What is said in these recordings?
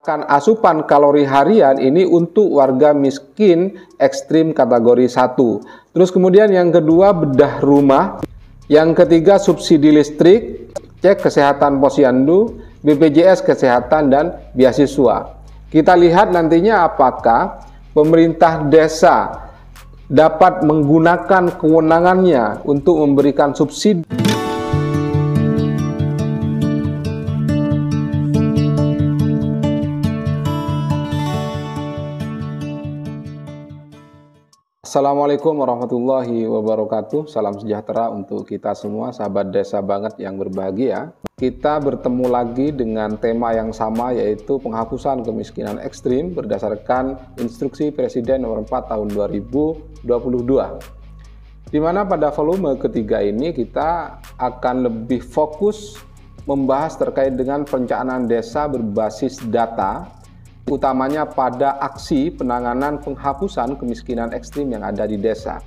Asupan kalori harian ini untuk warga miskin ekstrim kategori 1. Terus kemudian yang kedua bedah rumah, yang ketiga subsidi listrik, cek kesehatan posyandu, BPJS kesehatan dan beasiswa. Kita lihat nantinya apakah pemerintah desa dapat menggunakan kewenangannya untuk memberikan subsidi. Assalamualaikum warahmatullahi wabarakatuh. Salam sejahtera untuk kita semua, sahabat desa banget yang berbahagia. Kita bertemu lagi dengan tema yang sama, yaitu penghapusan kemiskinan ekstrim berdasarkan Instruksi Presiden Nomor 4 Tahun 2022. Di mana pada volume ketiga ini kita akan lebih fokus membahas terkait dengan perencanaan desa berbasis data, utamanya pada aksi penanganan penghapusan kemiskinan ekstrim yang ada di desa.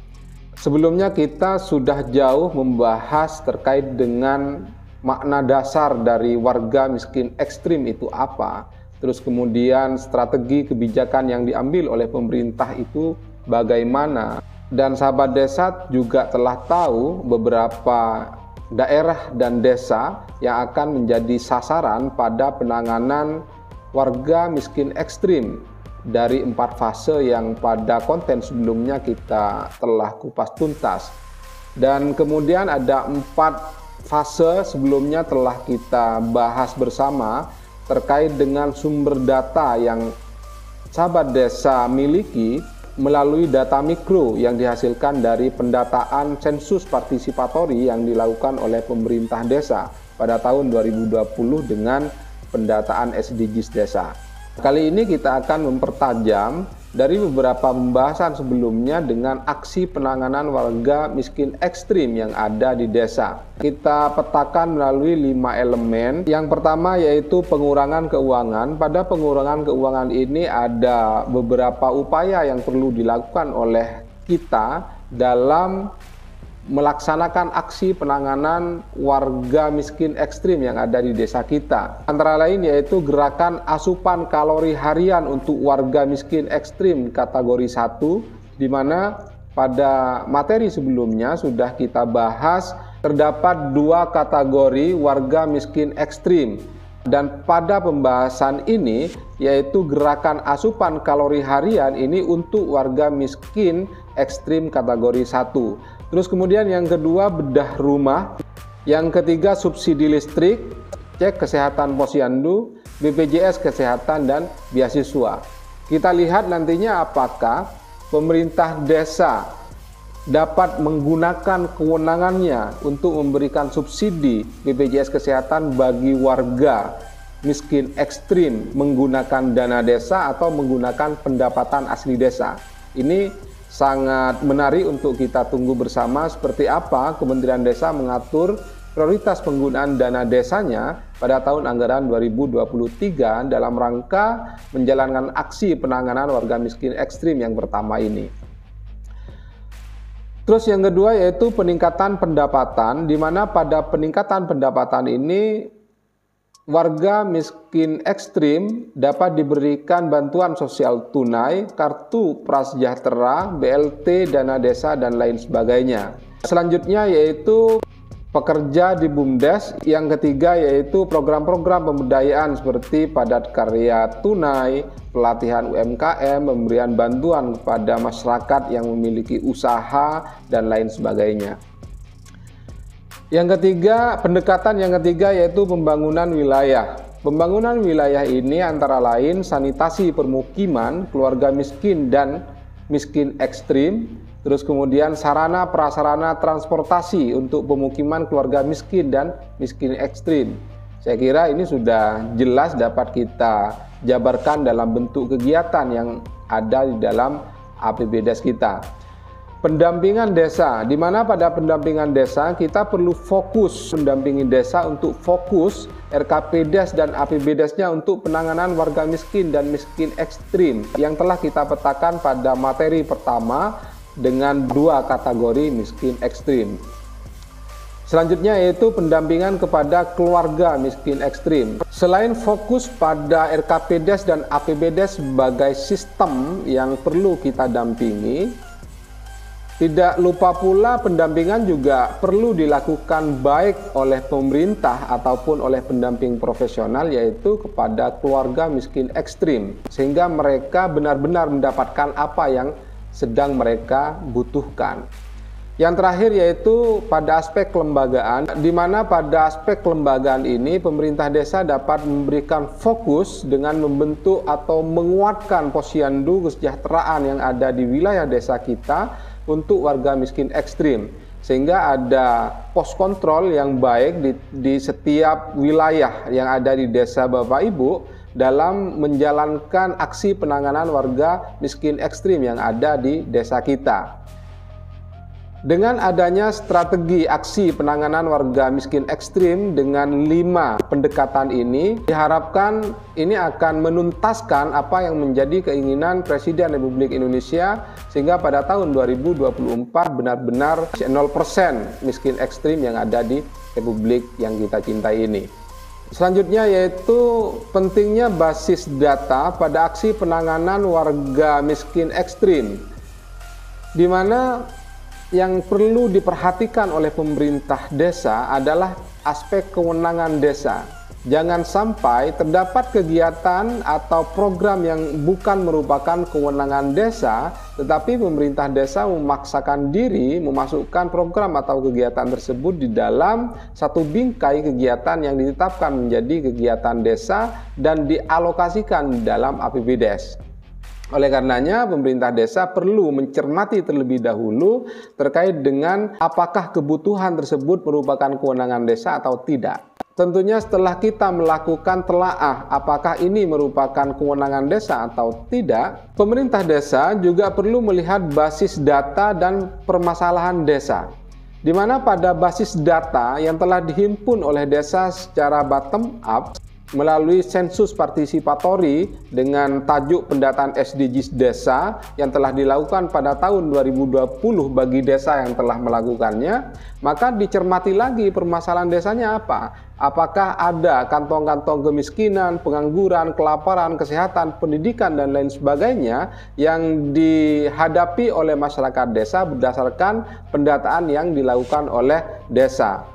Sebelumnya kita sudah jauh membahas terkait dengan makna dasar dari warga miskin ekstrim itu apa, terus kemudian strategi kebijakan yang diambil oleh pemerintah itu bagaimana, dan sahabat desa juga telah tahu beberapa daerah dan desa yang akan menjadi sasaran pada penanganan warga miskin ekstrim dari 4 fase yang pada konten sebelumnya kita telah kupas tuntas. Dan kemudian ada 4 fase sebelumnya telah kita bahas bersama terkait dengan sumber data yang sahabat desa miliki melalui data mikro yang dihasilkan dari pendataan sensus partisipatori yang dilakukan oleh pemerintah desa pada tahun 2020 dengan pendataan SDGs desa. Kali ini kita akan mempertajam dari beberapa pembahasan sebelumnya dengan aksi penanganan warga miskin ekstrim yang ada di desa. Kita petakan melalui 5 elemen. Yang pertama yaitu pengurangan keuangan. Pada pengurangan keuangan ini ada beberapa upaya yang perlu dilakukan oleh kita dalam melaksanakan aksi penanganan warga miskin ekstrim yang ada di desa kita. Antara lain yaitu gerakan asupan kalori harian untuk warga miskin ekstrim kategori 1, di mana pada materi sebelumnya sudah kita bahas terdapat 2 kategori warga miskin ekstrim. Dan pada pembahasan ini yaitu gerakan asupan kalori harian ini untuk warga miskin ekstrim kategori 1. Terus kemudian yang kedua bedah rumah, yang ketiga subsidi listrik, cek kesehatan posyandu, BPJS kesehatan dan beasiswa. Kita lihat nantinya apakah pemerintah desa dapat menggunakan kewenangannya untuk memberikan subsidi BPJS kesehatan bagi warga miskin ekstrim menggunakan dana desa atau menggunakan pendapatan asli desa. Ini sangat menarik untuk kita tunggu bersama seperti apa Kementerian Desa mengatur prioritas penggunaan dana desanya pada tahun anggaran 2023 dalam rangka menjalankan aksi penanganan warga miskin ekstrim yang pertama ini. Terus yang kedua yaitu peningkatan pendapatan, di mana pada peningkatan pendapatan ini warga miskin ekstrim dapat diberikan bantuan sosial tunai, kartu prasejahtera, BLT, dana desa, dan lain sebagainya. Selanjutnya yaitu pekerja di BUMDes. Yang ketiga yaitu program-program pemberdayaan seperti padat karya tunai, pelatihan UMKM, pemberian bantuan kepada masyarakat yang memiliki usaha, dan lain sebagainya. Yang ketiga, pendekatan yang ketiga yaitu pembangunan wilayah. Pembangunan wilayah ini antara lain sanitasi permukiman, keluarga miskin dan miskin ekstrim, terus kemudian sarana prasarana transportasi untuk pemukiman keluarga miskin dan miskin ekstrim. Saya kira ini sudah jelas dapat kita jabarkan dalam bentuk kegiatan yang ada di dalam APBDes kita. Pendampingan desa, di mana pada pendampingan desa kita perlu fokus mendampingi desa untuk fokus RKPdes dan APBDesnya untuk penanganan warga miskin dan miskin ekstrim yang telah kita petakan pada materi pertama dengan 2 kategori miskin ekstrim. Selanjutnya yaitu pendampingan kepada keluarga miskin ekstrim. Selain fokus pada RKPDes dan APBDes sebagai sistem yang perlu kita dampingi, tidak lupa pula pendampingan juga perlu dilakukan baik oleh pemerintah ataupun oleh pendamping profesional, yaitu kepada keluarga miskin ekstrim, sehingga mereka benar-benar mendapatkan apa yang sedang mereka butuhkan. Yang terakhir yaitu pada aspek kelembagaan, di mana pada aspek kelembagaan ini pemerintah desa dapat memberikan fokus dengan membentuk atau menguatkan posyandu kesejahteraan yang ada di wilayah desa kita untuk warga miskin ekstrim, sehingga ada pos kontrol yang baik di setiap wilayah yang ada di desa Bapak Ibu dalam menjalankan aksi penanganan warga miskin ekstrim yang ada di desa kita. Dengan adanya strategi aksi penanganan warga miskin ekstrim dengan 5 pendekatan ini, diharapkan ini akan menuntaskan apa yang menjadi keinginan Presiden Republik Indonesia, sehingga pada tahun 2024 benar-benar 0% miskin ekstrim yang ada di Republik yang kita cintai ini. Selanjutnya yaitu pentingnya basis data pada aksi penanganan warga miskin ekstrim, di mana yang perlu diperhatikan oleh pemerintah desa adalah aspek kewenangan desa. Jangan sampai terdapat kegiatan atau program yang bukan merupakan kewenangan desa, tetapi pemerintah desa memaksakan diri memasukkan program atau kegiatan tersebut di dalam satu bingkai kegiatan yang ditetapkan menjadi kegiatan desa dan dialokasikan dalam APBDes. Oleh karenanya, pemerintah desa perlu mencermati terlebih dahulu terkait dengan apakah kebutuhan tersebut merupakan kewenangan desa atau tidak. Tentunya setelah kita melakukan telaah apakah ini merupakan kewenangan desa atau tidak, pemerintah desa juga perlu melihat basis data dan permasalahan desa, di mana pada basis data yang telah dihimpun oleh desa secara bottom up melalui sensus partisipatori dengan tajuk pendataan SDGs desa yang telah dilakukan pada tahun 2020 bagi desa yang telah melakukannya, maka dicermati lagi permasalahan desanya apa. Apakah ada kantong-kantong kemiskinan, pengangguran, kelaparan, kesehatan, pendidikan, dan lain sebagainya yang dihadapi oleh masyarakat desa berdasarkan pendataan yang dilakukan oleh desa.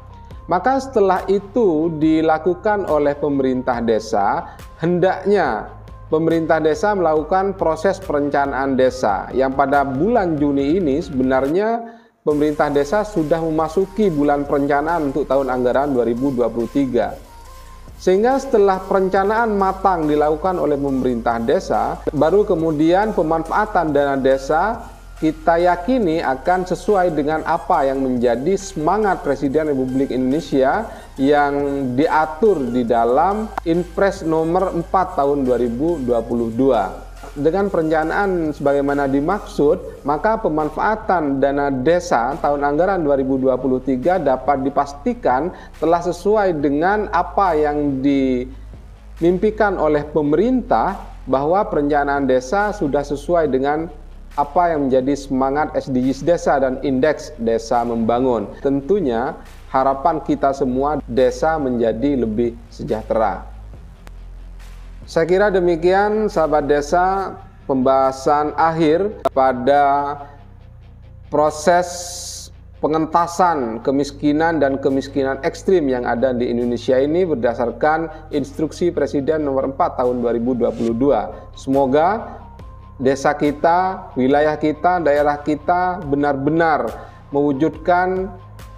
Maka setelah itu dilakukan oleh pemerintah desa, hendaknya pemerintah desa melakukan proses perencanaan desa yang pada bulan Juni ini sebenarnya pemerintah desa sudah memasuki bulan perencanaan untuk tahun anggaran 2023. Sehingga setelah perencanaan matang dilakukan oleh pemerintah desa, baru kemudian pemanfaatan dana desa kita yakini akan sesuai dengan apa yang menjadi semangat Presiden Republik Indonesia yang diatur di dalam Inpres nomor 4 tahun 2022. Dengan perencanaan sebagaimana dimaksud, maka pemanfaatan dana desa tahun anggaran 2023 dapat dipastikan telah sesuai dengan apa yang dimimpikan oleh pemerintah, bahwa perencanaan desa sudah sesuai dengan apa yang menjadi semangat SDGs desa dan indeks desa membangun. Tentunya harapan kita semua desa menjadi lebih sejahtera. Saya kira demikian sahabat desa pembahasan akhir pada proses pengentasan kemiskinan dan kemiskinan ekstrim yang ada di Indonesia ini berdasarkan instruksi Presiden nomor 4 tahun 2022. Semoga desa kita, wilayah kita, daerah kita benar-benar mewujudkan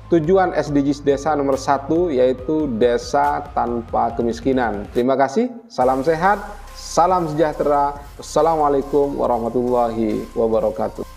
tujuan SDGs desa nomor 1, yaitu desa tanpa kemiskinan. Terima kasih, salam sehat, salam sejahtera. Wassalamualaikum warahmatullahi wabarakatuh.